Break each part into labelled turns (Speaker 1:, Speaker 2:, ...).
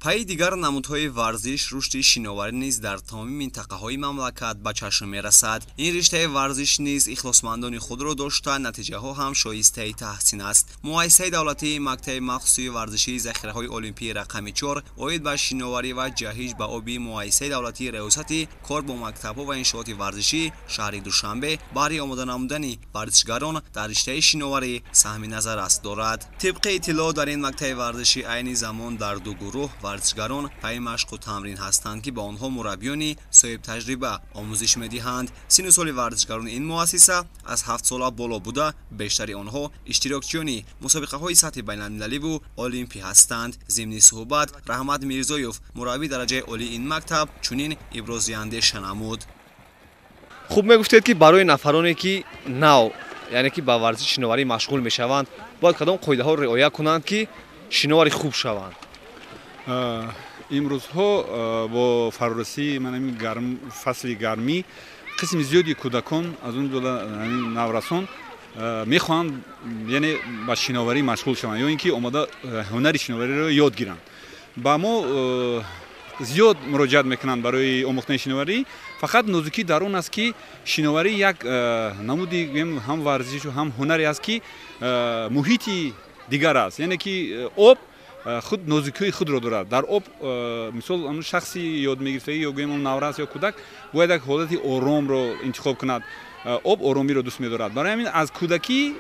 Speaker 1: پای دیگر نمودهای ورزش رشد شناوری نیز در تمام منطقه‌های مملکت به چشم می‌رسد. این رشته ورزش نیز اخلاصمندان خود را داشته نتیجه‌ها هم شایسته تحسین است. مؤسسه دولتی مکتب مخصوص ورزشی ذخیره‌های المپی رقم 4 اید به شناوری و جهیز به آبی مؤسسه دولتی ریاست کار با مکتب‌ها و انشاءات ورزشی شهر دوشنبه برای آماده نمودن ورزشکاران در رشته شناوری سهم نظر است دارد. طبق اطلاع در این مکتب ورزشی عین زمان در دو گروه ورزشکاران پای مشق و تمرین هستند که با آنها مربیانی صاحب تجربه آموزش می‌دهند. سن و سال ورزشکاران این مؤسسه از 7 سال بالا بوده، بیشتر آنها اشتراکچیان مسابقه‌های سطح بین‌المللی و المپی هستند. ضمن صحبت رحمت میرزایوف مربی درجه عالی این مکتب چنین ابراز اندیشه نمود.
Speaker 2: خوب میگفتید که برای نفرانی که نو یعنی که با ورزش شناوری مشغول میشوند باید کدام قاعده‌ها را رعایت کنند که شناوری خوب شوند؟
Speaker 3: امروزها با فرارسی فصل گرمی قسم زیادی کودکان از اون نورسان میخواهند یعنی با شناوری مشغول شوند یا اینکه اومده هنر شناوری را یاد گیرند. با ما زیاد مراجعت میکنند برای آموختن شناوری. فقط نزدیکی در اون است که شناوری یک نمودی هم ورزش و هم هنری است که محیطی دیگر است، یعنی که آب خود نزدیکی خود را دارد. در آب مثال اون شخصی یاد میگیرد یا گویم نورس یا کودک باید یک حالت آرام را انتخاب کند. آب آرامی را دوست می‌دارد. برای همین از کودکی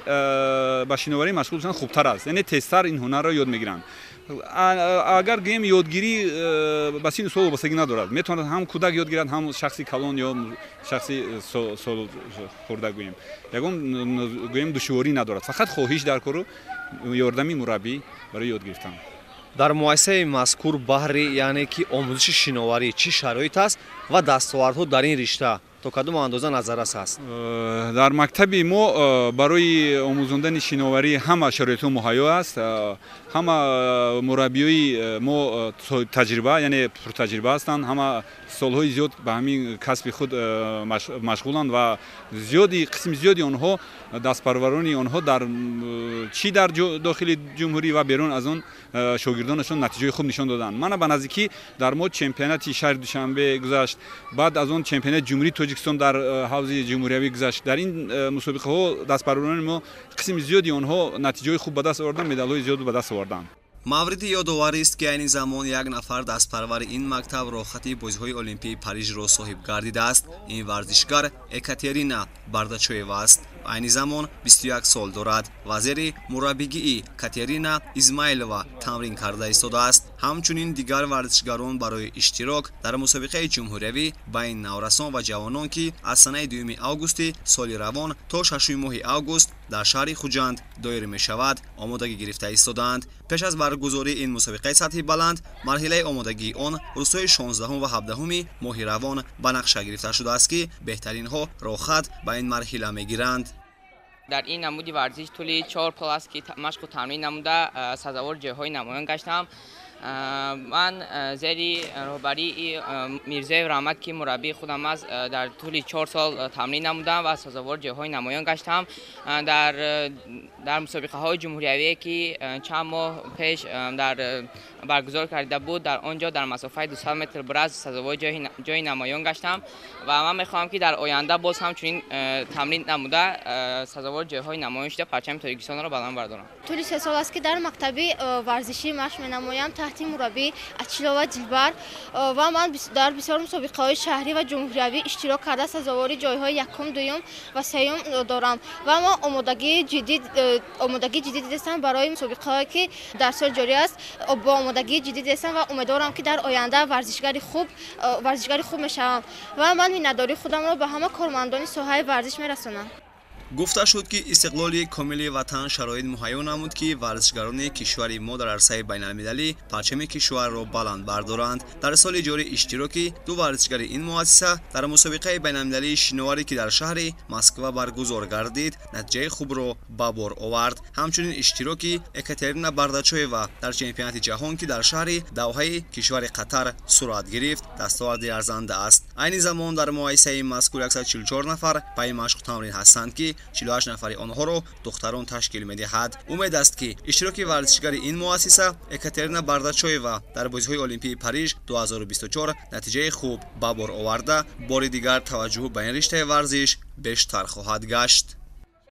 Speaker 3: با شناوری مشغول شدن خوبتر است، یعنی تیزتر این هنر را یاد میگیرند. اگر گیم یادگیری با سن سال وابستگی ندارد، میتواند هم کودک یاد گیرد هم شخصی کلان یا شخصی سال خورده گویم. یگان گویم دشواری ندارد، فقط خواهش در کار و یاردمی مربی برای یاد گرفتن.
Speaker 2: در مؤسسه مذکور بحری یعنی که آموزش شناوری چه شرایط است و دستاوردها در این رشته تا کدام اندازه نظررس است؟
Speaker 3: در مکتب ما برای آموزاندن شناوری همه شرایط مهیا است. همه مربیای ما تجربه یعنی پرتجربه هستند، همه سالهای زیاد به همین کسب خود مشغولند و قسم زیادی آنها دستپرورانی آنها در چی در داخل جمهوری و بیرون از آن شاگردانشان نتیجه خوب نشان دادند. من به نزدیکی در ما چمپیونات شهر دوشنبه گذشت، بعد از آن چمپیونات جمهوری تاجیکستان در حوزه جمهوری گذشت. در این مسابقه ها دستپروران ما قسم زیادی آنها نتیجه خوب به دست آوردند، مدال های زیاد به دست آوردند.
Speaker 1: مورد یادآوری است که این زمان یک نفر دستپرور این مکتب راحتی بازی‌های المپی پاریژ را صاحب گردیده است. این ورزشکار اکاترینا بارداچویوا است. این زمان 21 سال دارد. وزیر مربیگری کاترینا اسماعیلووا تمرین کرده ایستاده است. همچنین دیگر ورزشکاران برای اشتراک در مسابقه جمهوری بین نورسان و جوانان که از سنه 2 آگوست سال روان تا 6 ماه آگوست در شهر خوجند دایر می شود آمادگی گرفته ایستادند. پیش از برگزاری این مسابقه سطح بلند مرحله آمادگی آن روزهای 16 و 17 ماه روان به نقشه گرفته شده است که بهترین ها راحت به این مرحله می گیرند.
Speaker 4: در این نمودی ورزش طول 4 پلاس که مشق و تمرین نموده سزاوار جایهای نمایان گشتم. من زیر رهبری میرزای رحمت که مربی خودم است در طول 4 سال تمرین نمودم و سزاوار جایهای نمایان گشتم. در مسابقه های جمهوری که چند ماه پیش در برگزار کرده بود در آنجا در مسافت 200 متر برز سزاوار جای نمایان گشتم و من میخواهم که در آینده باز همچنین تمرین نموده سزاوار جایهای نمایان شده پرچم تاجیکستان را بلند بردارم.
Speaker 5: طول 3 سال است که در مکتب ورزشی مشق می‌نمایم تحت مربی اچیلووا دلبر و من در بسیار مسابقه‌های شهری و جمهوری اشتراک کرده سزاوار جایهای یکم، دوم و سوم دارم و ما آمادگی جدید هستم برای مسابقه‌ای که در سال جاری است. با آمادگی جدید هستم و امیدوارم که در آینده ورزشکاری خوب میشم و من می‌نداری خودم را به همه کارمندان ساحه ورزش میرسانم.
Speaker 1: گفته شد که استقلال کامل وطن شرایط مهیا نمود که ورزشکاران کشور ما در عرصه بین‌المللی پرچم کشور را بلند بردارند. در سال جاری اشتراکی دو ورزشکار این مؤسسه در مسابقه بین‌المللی شناوری که در شهر مسکو برگزار گردید نتیجه خوب را به بار آورد. همچنین اشتراکی اکاترینا بارداچویوا در چمپیونات جهان که در شهر دوحه کشور قطر صورت گرفت دستاورد ارزنده است. این زمان در مؤسسه مذکور 144 نفر پای مشق تمرین هستند که ки 48 нафари онҳоро духтарон ташкил медиҳад. умед аст ки иштироки варзишгари ин муассиса Екатерина Бардачоева дар бозиҳои олимпии Париж 2024 натиҷаи хуб ба бор оварда бори дигар таваҷҷӯҳ ба ин риштаи варзиш бештар хоҳад гашт.